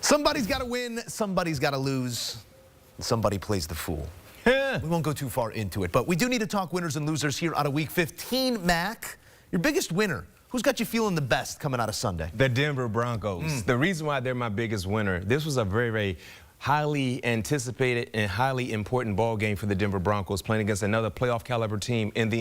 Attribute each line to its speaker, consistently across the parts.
Speaker 1: Somebody's got to win, somebody's got to lose, and somebody plays the fool. We won't go too far into it, but we do need to talk winners and losers here out of Week 15. Mac, your biggest winner. Who's got you feeling the best coming out of Sunday?
Speaker 2: The Denver Broncos. The reason why they're my biggest winner, this was a very highly anticipated and highly important ball game for the Denver Broncos, playing against another playoff caliber team in the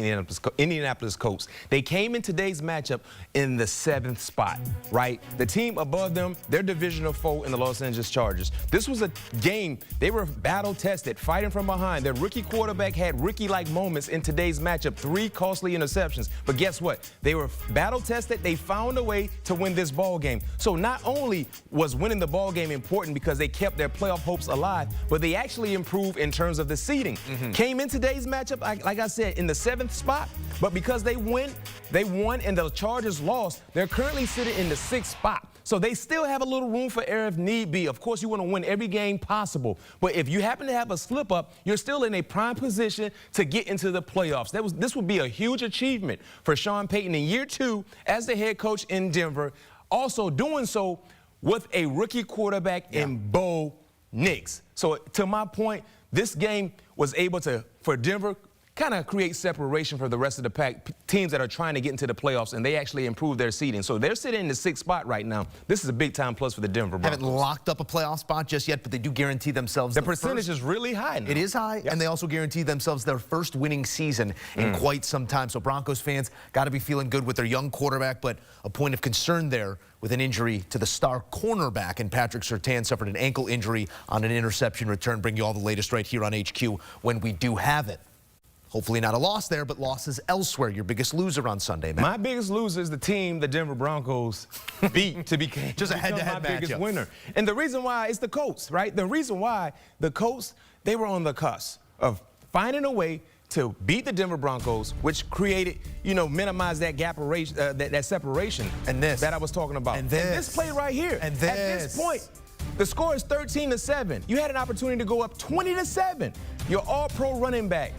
Speaker 2: Indianapolis Colts. They came in today's matchup in the 7th spot, right? The team above them, their divisional foe in the Los Angeles Chargers. This was a game, they were battle tested, fighting from behind. Their rookie quarterback had rookie-like moments in today's matchup, 3 costly interceptions. But guess what? They were battle tested. They found a way to win this ball game. So not only was winning the ball game important because they kept their playoff hopes alive, but they actually improved in terms of the seeding. Came in today's matchup, like I said, in the 7th spot, but because they won and the Chargers lost, they're currently sitting in the 6th spot. So they still have a little room for error if need be. Of course, you want to win every game possible, but if you happen to have a slip up, you're still in a prime position to get into the playoffs. This would be a huge achievement for Sean Payton in year 2 as the head coach in Denver, also doing so with a rookie quarterback in Bo Nix. So to my point, this game was able to, for Denver, kind of create separation for the rest of the pack, teams that are trying to get into the playoffs, and they actually improved their seeding. So they're sitting in the 6th spot right now. This is a big-time plus for the Denver Broncos.
Speaker 1: Haven't locked up a playoff spot just yet, but they do guarantee themselves
Speaker 2: the percentage is really high now.
Speaker 1: It is high, and they also guarantee themselves their first winning season in quite some time. So Broncos fans got to be feeling good with their young quarterback, but a point of concern there with an injury to the star cornerback, and Patrick Surtain suffered an ankle injury on an interception return. Bring you all the latest right here on HQ when we do have it. Hopefully not a loss there, but losses elsewhere. Your biggest loser on Sunday, man.
Speaker 2: My biggest loser is the team the Denver Broncos beat to become
Speaker 1: just a head-to-head
Speaker 2: my biggest winner. And the reason why is the Colts, right? The reason why the Colts, they were on the cusp of finding a way to beat the Denver Broncos, which created, minimized that gap, that separation that I was talking about. And this play right here. At this point, the score is 13-7. You had an opportunity to go up 20-7. Your all-pro running back,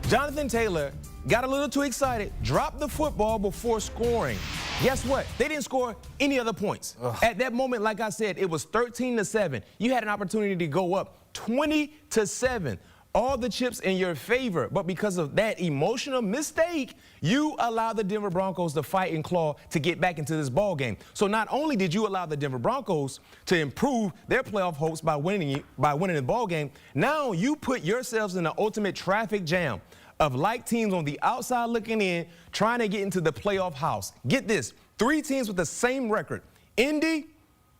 Speaker 2: Jonathan Taylor, got a little too excited, dropped the football before scoring. Guess what? They didn't score any other points. At that moment, like I said, it was 13-7. You had an opportunity to go up 20-7. All the chips in your favor, but because of that emotional mistake, you allow the Denver Broncos to fight and claw to get back into this ball game. So not only did you allow the Denver Broncos to improve their playoff hopes by winning the ball game, now you put yourselves in the ultimate traffic jam of like teams on the outside looking in, trying to get into the playoff house. Get this, 3 teams with the same record: Indy,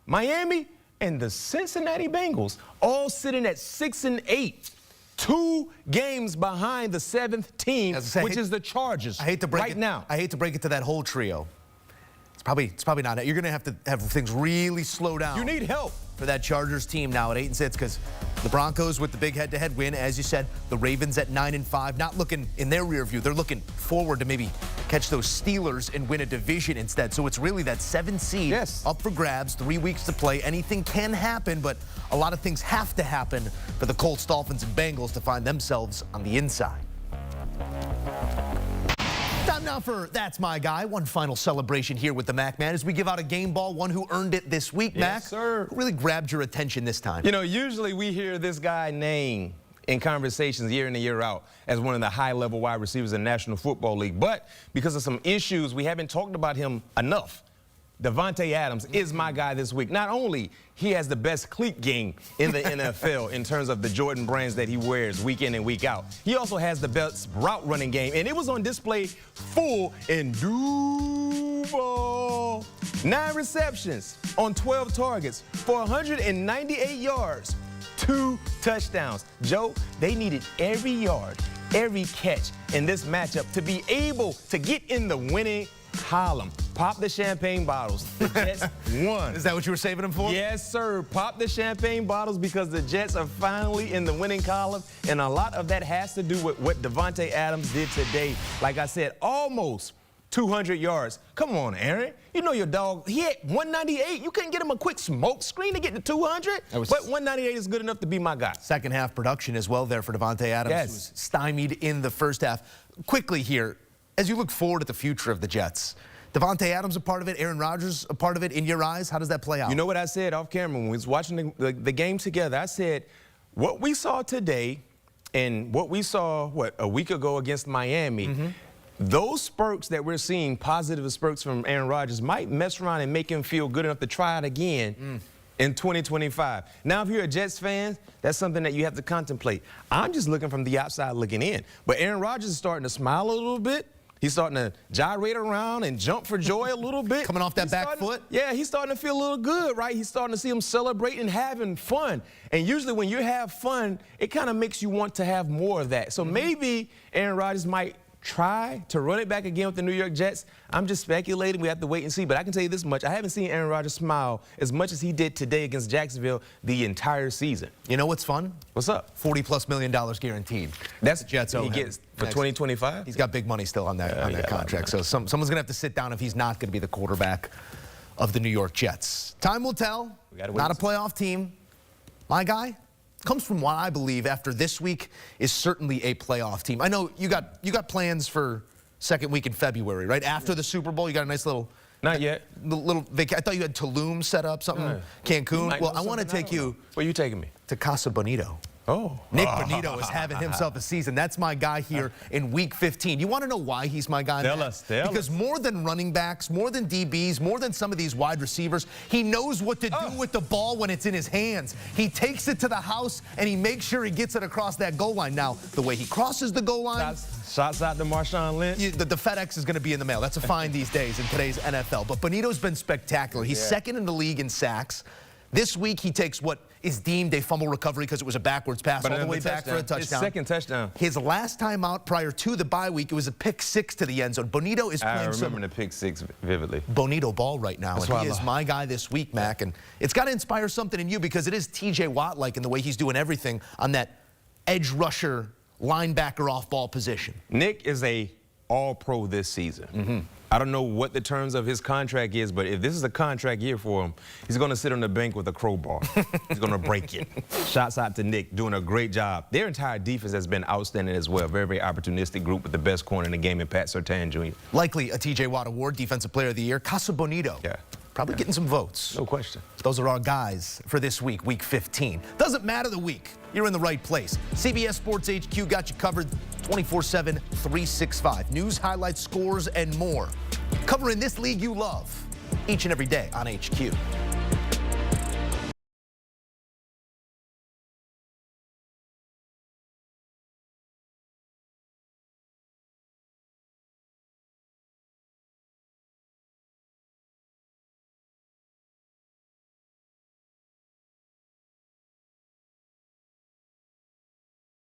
Speaker 2: Miami, and the Cincinnati Bengals, all sitting at 6-8. 2 games behind the 7th team, which is the Chargers. I hate to break it to that whole trio. It's probably not. You're going to have things really slow down. You need help
Speaker 1: for that Chargers team now at 8-6, because the Broncos with the big head-to-head win, as you said, the Ravens at 9-5, not looking in their rear view. They're looking forward to maybe catch those Steelers and win a division instead. So it's really that 7th seed up for grabs, 3 weeks to play. Anything can happen, but a lot of things have to happen for the Colts, Dolphins, and Bengals to find themselves on the inside. Time now for That's My Guy. One final celebration here with the Mac Man as we give out a game ball, one who earned it this week. Mac,
Speaker 2: sir.
Speaker 1: Who really grabbed your attention this time?
Speaker 2: Usually we hear this guy name in conversations year in and year out as one of the high-level wide receivers in the National Football League. But because of some issues, we haven't talked about him enough. Davante Adams is my guy this week. Not only he has the best cleat game in the NFL in terms of the Jordan brands that he wears week in and week out, he also has the best route running game, and it was on display full in Duval. 9 receptions on 12 targets for 198 yards, 2 touchdowns. Joe, they needed every yard, every catch in this matchup to be able to get in the winning column. Pop the champagne bottles. The Jets won.
Speaker 1: Is that what you were saving them for?
Speaker 2: Yes, sir. Pop the champagne bottles because the Jets are finally in the winning column, and a lot of that has to do with what Davante Adams did today. Like I said, almost 200 yards. Come on, Aaron. You know your dog. He had 198. You couldn't get him a quick smoke screen to get to 200? But 198 is good enough to be my guy.
Speaker 1: Second half production as well there for Davante Adams, who was stymied in the first half. Quickly here, as you look forward at the future of the Jets, Davante Adams a part of it, Aaron Rodgers a part of it in your eyes? How does that play out?
Speaker 2: You know what I said off camera when we was watching the game together? I said, what we saw today and what we saw, a week ago against Miami, those spurts that we're seeing, positive spurts from Aaron Rodgers, might mess around and make him feel good enough to try it again in 2025. Now, if you're a Jets fan, that's something that you have to contemplate. I'm just looking from the outside looking in. But Aaron Rodgers is starting to smile a little bit. He's starting to gyrate around and jump for joy a little bit.
Speaker 1: Coming off that back foot?
Speaker 2: Yeah, he's starting to feel a little good, right? He's starting to see him celebrating and having fun. And usually when you have fun, it kind of makes you want to have more of that. So maybe Aaron Rodgers might try to run it back again with the New York Jets. I'm just speculating. We have to wait and see. But I can tell you this much. I haven't seen Aaron Rodgers smile as much as he did today against Jacksonville the entire season.
Speaker 1: You know what's fun?
Speaker 2: What's up?
Speaker 1: $40+ million guaranteed.
Speaker 2: That's
Speaker 1: the Jets owe
Speaker 2: he
Speaker 1: him
Speaker 2: gets for
Speaker 1: next.
Speaker 2: 2025?
Speaker 1: He's got big money still on that contract. So someone's going to have to sit down if he's not going to be the quarterback of the New York Jets. Time will tell. Not a playoff team. My guy comes from what I believe after this week is certainly a playoff team. I know you got plans for second week in February, right? After the Super Bowl, you got a nice little...
Speaker 2: Not yet.
Speaker 1: I thought you had Tulum set up, something, Cancun. Well, I want to take you...
Speaker 2: Where are you taking me?
Speaker 1: To Casa Bonitto.
Speaker 2: Oh.
Speaker 1: Nick Bonitto is having himself a season. That's my guy here in Week 15. You want to know why he's my guy?
Speaker 2: Tell us.
Speaker 1: Because more than running backs, more than DBs, more than some of these wide receivers, he knows what to do with the ball when it's in his hands. He takes it to the house, and he makes sure he gets it across that goal line. Now, the way he crosses the goal line...
Speaker 2: Shots out to Marshawn Lynch.
Speaker 1: The FedEx is going to be in the mail. That's a fine these days in today's NFL. But Bonitto's been spectacular. He's second in the league in sacks. This week, he takes what is deemed a fumble recovery because it was a backwards pass all the way back for a touchdown.
Speaker 2: His second touchdown.
Speaker 1: His last time out prior to the bye week, it was a pick 6 to the end zone. Bonitto is playing
Speaker 2: I remember the pick 6 vividly.
Speaker 1: Bonitto ball right now.
Speaker 2: That's
Speaker 1: and he is my guy this week, Mac. And it's got to inspire something in you because it is T.J. Watt-like in the way he's doing everything on that edge rusher, linebacker off-ball position.
Speaker 2: Nick is a all-pro this season. I don't know what the terms of his contract is, but if this is a contract year for him, he's going to sit on the bench with a crowbar. He's going to break it. Shouts out to Nick, doing a great job. Their entire defense has been outstanding as well. Very, very opportunistic group with the best corner in the game in Pat Surtain Jr.
Speaker 1: Likely a T.J. Watt Award, Defensive Player of the Year. Casa Bonitto.
Speaker 2: Yeah.
Speaker 1: Probably getting some votes.
Speaker 2: No question.
Speaker 1: Those are our guys for this week, Week 15. Doesn't matter the week. You're in the right place. CBS Sports HQ got you covered 24/7, 365. News, highlights, scores, and more. Covering this league you love each and every day on HQ.